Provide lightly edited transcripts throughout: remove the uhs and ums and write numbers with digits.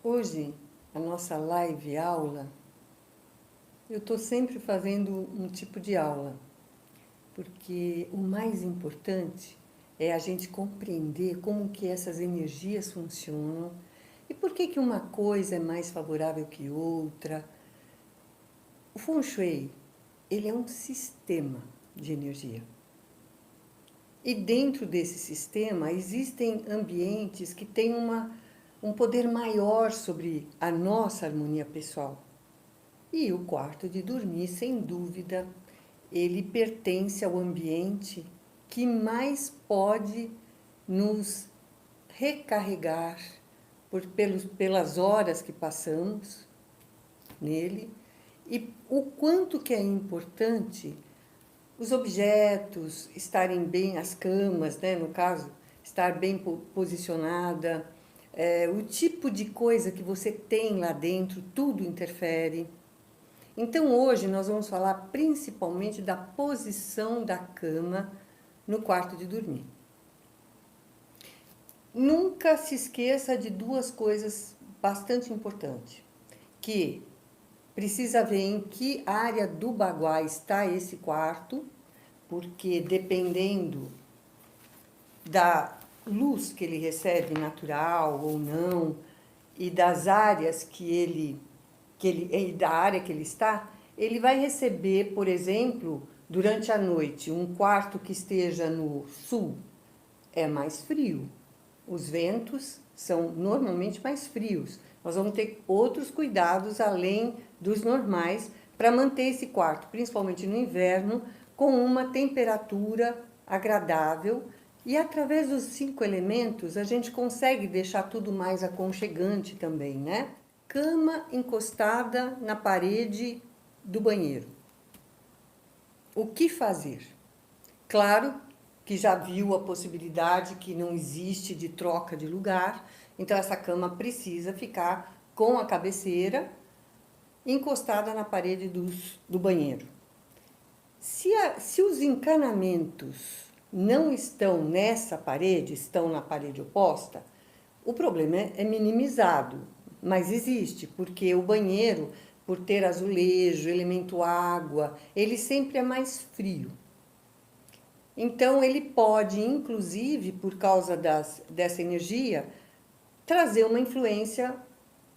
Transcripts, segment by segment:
Hoje, a nossa live aula, eu estou sempre fazendo um tipo de aula, porque o mais importante é a gente compreender como que essas energias funcionam e por que que uma coisa é mais favorável que outra. O Feng Shui, ele é um sistema de energia. E dentro desse sistema existem ambientes que têm um poder maior sobre a nossa harmonia pessoal. E o quarto de dormir, sem dúvida, ele pertence ao ambiente que mais pode nos recarregar pelas horas que passamos nele e o quanto que é importante os objetos estarem bem, as camas, né, no caso, estar bem posicionada, o tipo de coisa que você tem lá dentro, tudo interfere. Então hoje nós vamos falar principalmente da posição da cama no quarto de dormir. Nunca se esqueça de duas coisas bastante importantes, que precisa ver em que área do baguá está esse quarto, porque dependendo da luz que ele recebe, natural ou não, e das áreas e da área que ele está, ele vai receber, por exemplo, durante a noite, um quarto que esteja no sul é mais frio. Os ventos são normalmente mais frios. Nós vamos ter outros cuidados além dos normais para manter esse quarto, principalmente no inverno, com uma temperatura agradável. E através dos 5 elementos a gente consegue deixar tudo mais aconchegante também, né? Cama encostada na parede do banheiro. O que fazer? Claro que já viu a possibilidade que não existe de troca de lugar, então essa cama precisa ficar com a cabeceira encostada na parede do banheiro. Se os encanamentos não estão nessa parede, estão na parede oposta, o problema é minimizado, mas existe, porque o banheiro, por ter azulejo, elemento água, ele sempre é mais frio. Então, ele pode, inclusive, por causa dessa energia, trazer uma influência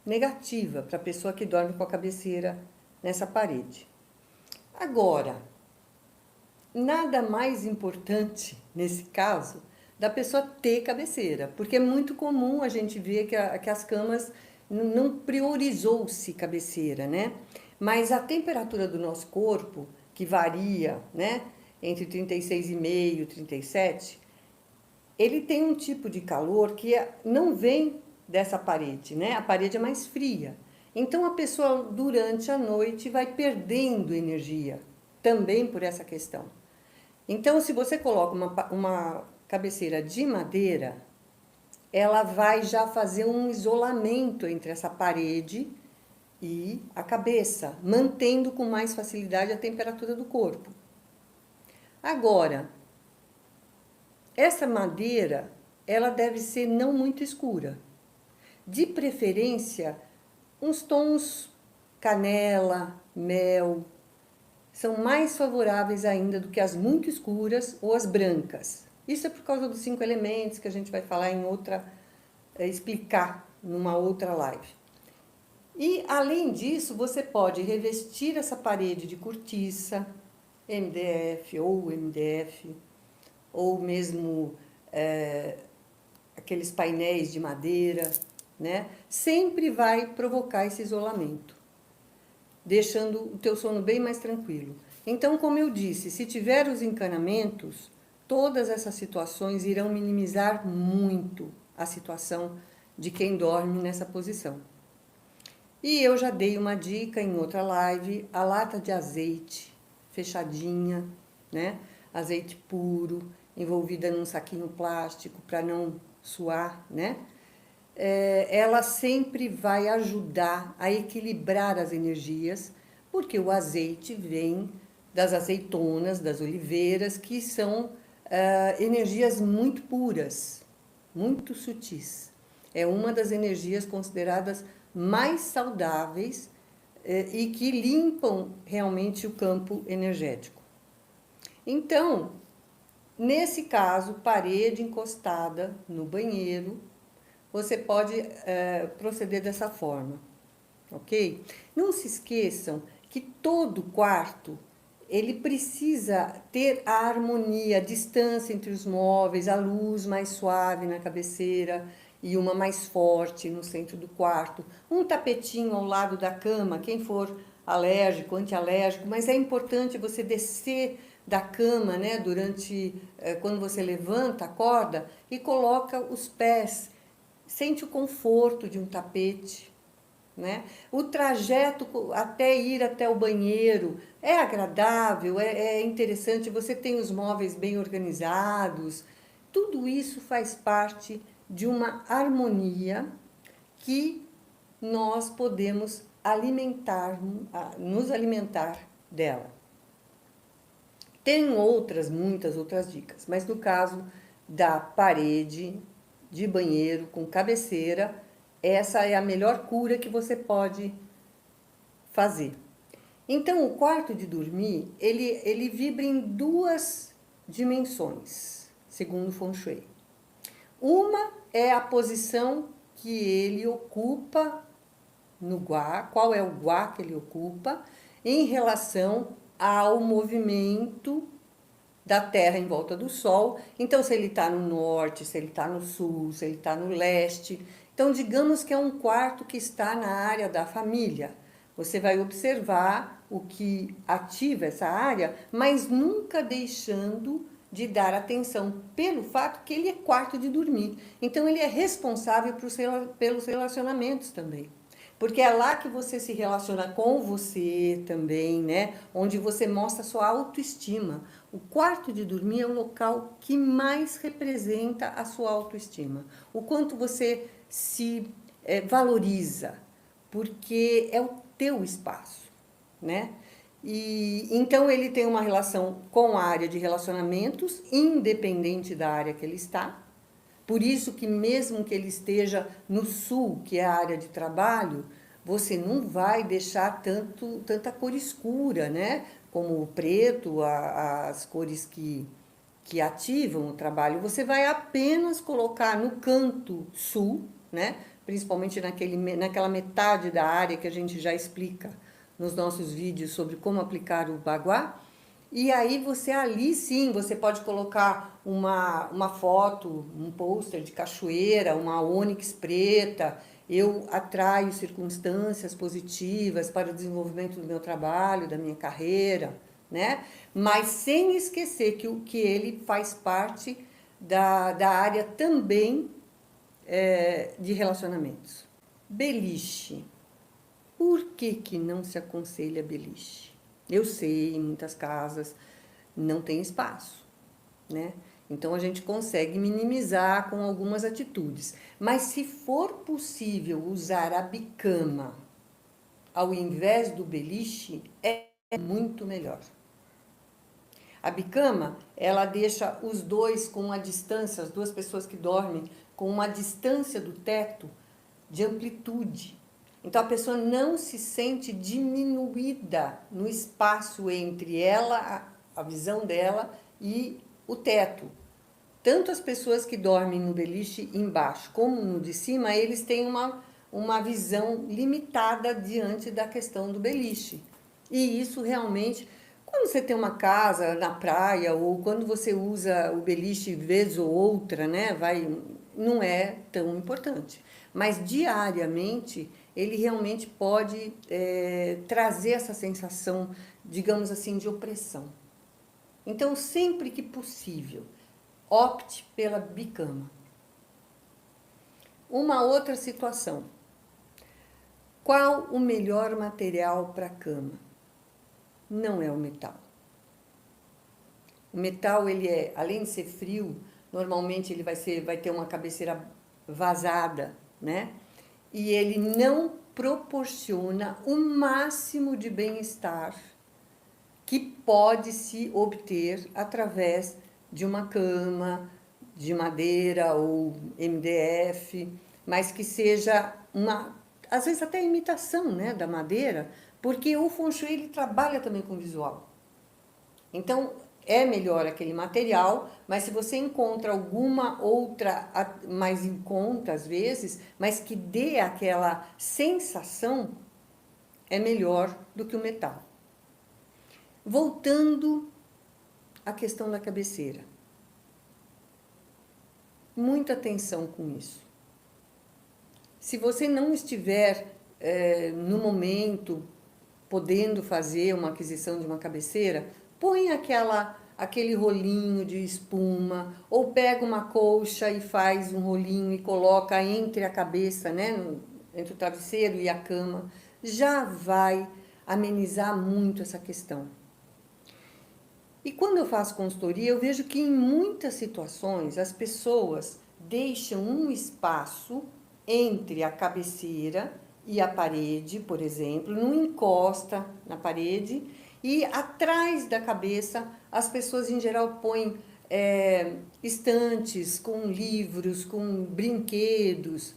negativa para a pessoa que dorme com a cabeceira nessa parede. Agora, nada mais importante, nesse caso, da pessoa ter cabeceira, porque é muito comum a gente ver que as camas não priorizou-se cabeceira, né? Mas a temperatura do nosso corpo, que varia, né, entre 36,5 e 37, ele tem um tipo de calor que não vem dessa parede, né? A parede é mais fria. Então a pessoa durante a noite vai perdendo energia, também por essa questão. Então, se você coloca uma cabeceira de madeira, ela vai já fazer um isolamento entre essa parede e a cabeça, mantendo com mais facilidade a temperatura do corpo. Agora, essa madeira, ela deve ser não muito escura. De preferência, uns tons canela, mel, são mais favoráveis ainda do que as muito escuras ou as brancas. Isso é por causa dos 5 elementos que a gente vai falar em outra, explicar numa outra live. E além disso, você pode revestir essa parede de cortiça, MDF ou MDF, ou mesmo aqueles painéis de madeira, né? Sempre vai provocar esse isolamento, deixando o teu sono bem mais tranquilo. Então, como eu disse, se tiver os encanamentos, todas essas situações irão minimizar muito a situação de quem dorme nessa posição. E eu já dei uma dica em outra live, a lata de azeite fechadinha, né? Azeite puro, envolvida num saquinho plástico para não suar, né? Ela sempre vai ajudar a equilibrar as energias, porque o azeite vem das azeitonas, das oliveiras, que são energias muito puras, muito sutis. É uma das energias consideradas mais saudáveis e que limpam realmente o campo energético. Então, nesse caso, parede encostada no banheiro, você pode proceder dessa forma, ok? Não se esqueçam que todo quarto ele precisa ter a harmonia, a distância entre os móveis, a luz mais suave na cabeceira e uma mais forte no centro do quarto. Um tapetinho ao lado da cama, quem for alérgico, antialérgico, mas é importante você descer da cama, né, durante quando você levanta, acorda e coloca os pés. Sente o conforto de um tapete, né? O trajeto até ir até o banheiro é agradável, é interessante, você tem os móveis bem organizados, tudo isso faz parte de uma harmonia que nós podemos alimentar, nos alimentar dela. Tem muitas outras dicas, mas no caso da parede de banheiro com cabeceira, essa é a melhor cura que você pode fazer. Então, o quarto de dormir, ele vibra em duas dimensões, segundo o Feng Shui. Uma é a posição que ele ocupa no Gua, qual é o Gua que ele ocupa, em relação ao movimento da Terra em volta do Sol. Então, se ele está no norte, se ele está no sul, se ele está no leste. Então, digamos que é um quarto que está na área da família. Você vai observar o que ativa essa área, mas nunca deixando de dar atenção pelo fato que ele é quarto de dormir. Então, ele é responsável pelos relacionamentos também. Porque é lá que você se relaciona com você também, né? Onde você mostra a sua autoestima. O quarto de dormir é o local que mais representa a sua autoestima. O quanto você se valoriza, porque é o teu espaço, né? E então ele tem uma relação com a área de relacionamentos, independente da área que ele está. Por isso que mesmo que ele esteja no sul, que é a área de trabalho, você não vai deixar tanta cor escura, né? Como o preto, as cores que ativam o trabalho. Você vai apenas colocar no canto sul, né? Principalmente naquela metade da área que a gente já explica nos nossos vídeos sobre como aplicar o baguá. E aí você ali sim, você pode colocar uma foto, um pôster de cachoeira, uma ônix preta. Eu atraio circunstâncias positivas para o desenvolvimento do meu trabalho, da minha carreira, né? Mas sem esquecer que ele faz parte da área também de relacionamentos. Beliche. Por que não se aconselha beliche? Eu sei, em muitas casas não tem espaço, né? Então a gente consegue minimizar com algumas atitudes. Mas se for possível usar a bicama ao invés do beliche, é muito melhor. A bicama, ela deixa os dois com uma distância, as duas pessoas que dormem, com uma distância do teto de amplitude. Então a pessoa não se sente diminuída no espaço entre ela, a visão dela e o teto. Tanto as pessoas que dormem no beliche embaixo como no de cima, eles têm uma visão limitada diante da questão do beliche. E isso realmente, quando você tem uma casa na praia ou quando você usa o beliche vez ou outra, né, não é tão importante. Mas diariamente ele realmente pode trazer essa sensação, digamos assim, de opressão. Então, sempre que possível, opte pela bicama. Uma outra situação. Qual o melhor material para a cama? Não é o metal. O metal, além de ser frio, normalmente ele vai ter uma cabeceira vazada, né? E ele não proporciona o máximo de bem-estar que pode se obter através de uma cama de madeira ou MDF, mas que seja às vezes até imitação, né, da madeira, porque o Feng Shui ele trabalha também com visual. Então, é melhor aquele material, mas se você encontra alguma outra mais em conta às vezes, mas que dê aquela sensação, é melhor do que o metal. Voltando à questão da cabeceira. Muita atenção com isso. Se você não estiver no momento podendo fazer uma aquisição de uma cabeceira, põe aquele rolinho de espuma, ou pega uma colcha e faz um rolinho e coloca entre a cabeça, né, entre o travesseiro e a cama. Já vai amenizar muito essa questão. E quando eu faço consultoria, eu vejo que em muitas situações as pessoas deixam um espaço entre a cabeceira e a parede, por exemplo, não encosta na parede, e atrás da cabeça as pessoas em geral põem estantes com livros, com brinquedos,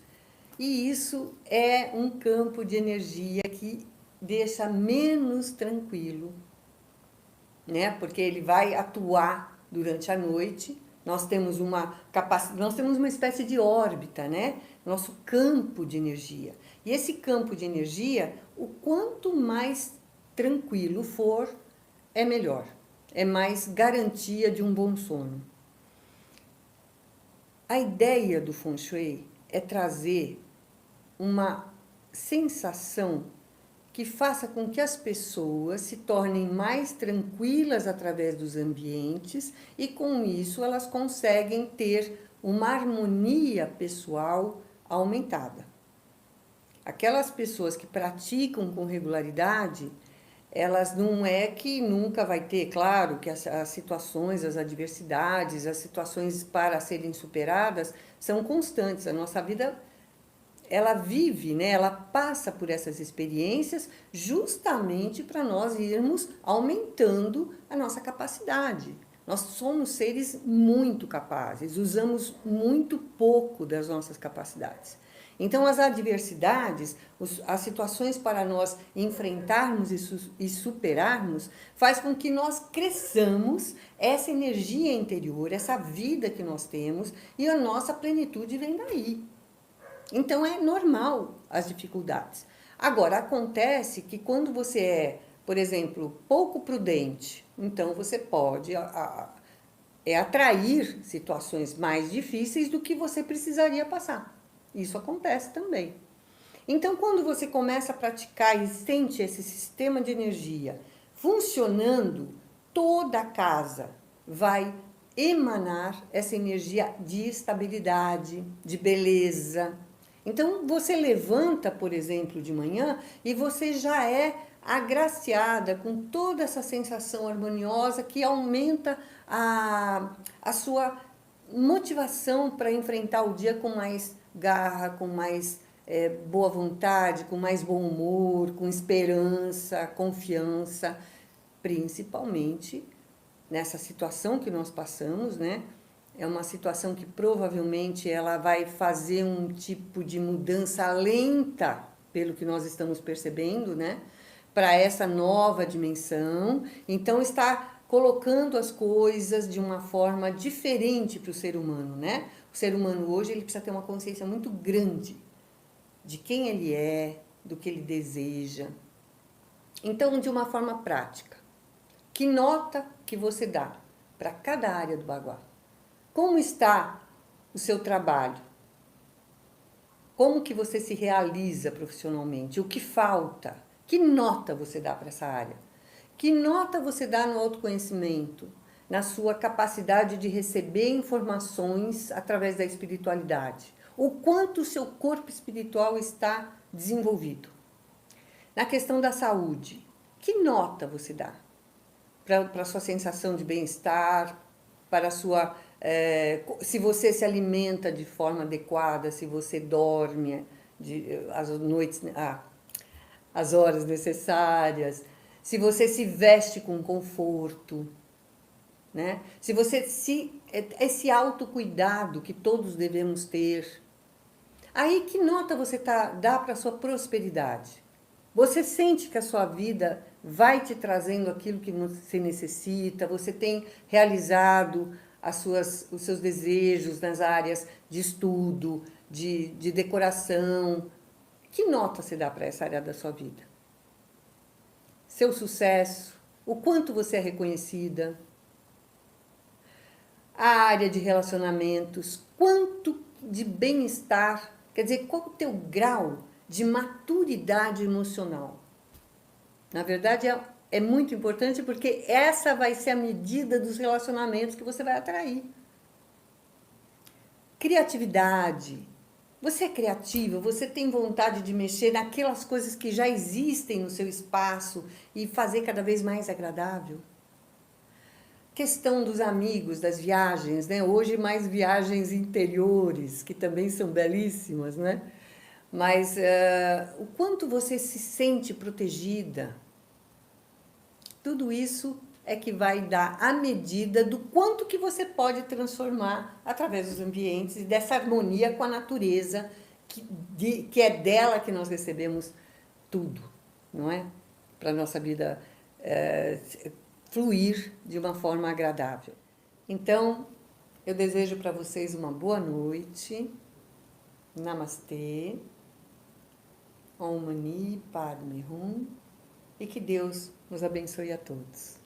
e isso é um campo de energia que deixa menos tranquilo, né? Porque ele vai atuar durante a noite. Nós temos uma espécie de órbita, né? Nosso campo de energia. E esse campo de energia, o quanto mais tranquilo for, é melhor. É mais garantia de um bom sono. A ideia do Feng Shui é trazer uma sensação que faça com que as pessoas se tornem mais tranquilas através dos ambientes e com isso elas conseguem ter uma harmonia pessoal aumentada. Aquelas pessoas que praticam com regularidade, elas não é que nunca vai ter, claro, que as situações, as adversidades, as situações para serem superadas são constantes. A nossa vida ela vive, né? Ela passa por essas experiências justamente para nós irmos aumentando a nossa capacidade. Nós somos seres muito capazes, usamos muito pouco das nossas capacidades. Então, as adversidades, as situações para nós enfrentarmos e superarmos, faz com que nós cresçamos essa energia interior, essa vida que nós temos, e a nossa plenitude vem daí. Então, é normal as dificuldades. Agora, acontece que quando você é, por exemplo, pouco prudente, então você pode atrair situações mais difíceis do que você precisaria passar. Isso acontece também. Então, quando você começa a praticar e sente esse sistema de energia funcionando, toda a casa vai emanar essa energia de estabilidade, de beleza. Então, você levanta, por exemplo, de manhã e você já é agraciada com toda essa sensação harmoniosa que aumenta a sua motivação para enfrentar o dia com mais garra, com mais boa vontade, com mais bom humor, com esperança, confiança, principalmente nessa situação que nós passamos, né? É uma situação que provavelmente ela vai fazer um tipo de mudança lenta, pelo que nós estamos percebendo, né? Para essa nova dimensão. Então, está colocando as coisas de uma forma diferente para o ser humano, né? O ser humano hoje ele precisa ter uma consciência muito grande de quem ele é, do que ele deseja. Então, de uma forma prática, que nota que você dá para cada área do Baguá? Como está o seu trabalho? Como que você se realiza profissionalmente? O que falta? Que nota você dá para essa área? Que nota você dá no autoconhecimento? Na sua capacidade de receber informações através da espiritualidade? O quanto o seu corpo espiritual está desenvolvido? Na questão da saúde, que nota você dá para a sua sensação de bem-estar, para a sua... se você se alimenta de forma adequada, se você dorme as noites, as horas necessárias, se você se veste com conforto, né? Se você esse autocuidado que todos devemos ter, Aí que nota você dá para a sua prosperidade? Você sente que a sua vida vai te trazendo aquilo que você necessita, você tem realizado os seus desejos nas áreas de estudo, de decoração. Que nota você dá para essa área da sua vida? Seu sucesso, o quanto você é reconhecida, a área de relacionamentos, quanto de bem-estar, quer dizer, qual o teu grau de maturidade emocional. Na verdade, é muito importante porque essa vai ser a medida dos relacionamentos que você vai atrair. Criatividade. Você é criativa, você tem vontade de mexer naquelas coisas que já existem no seu espaço e fazer cada vez mais agradável. Questão dos amigos, das viagens, né? Hoje mais viagens interiores, que também são belíssimas, né? Mas o quanto você se sente protegida, tudo isso é que vai dar a medida do quanto que você pode transformar através dos ambientes e dessa harmonia com a natureza, que é dela que nós recebemos tudo, não é? Para a nossa vida fluir de uma forma agradável. Então, eu desejo para vocês uma boa noite. Namastê. Om Mani Padme Hum. E que Deus nos abençoe a todos.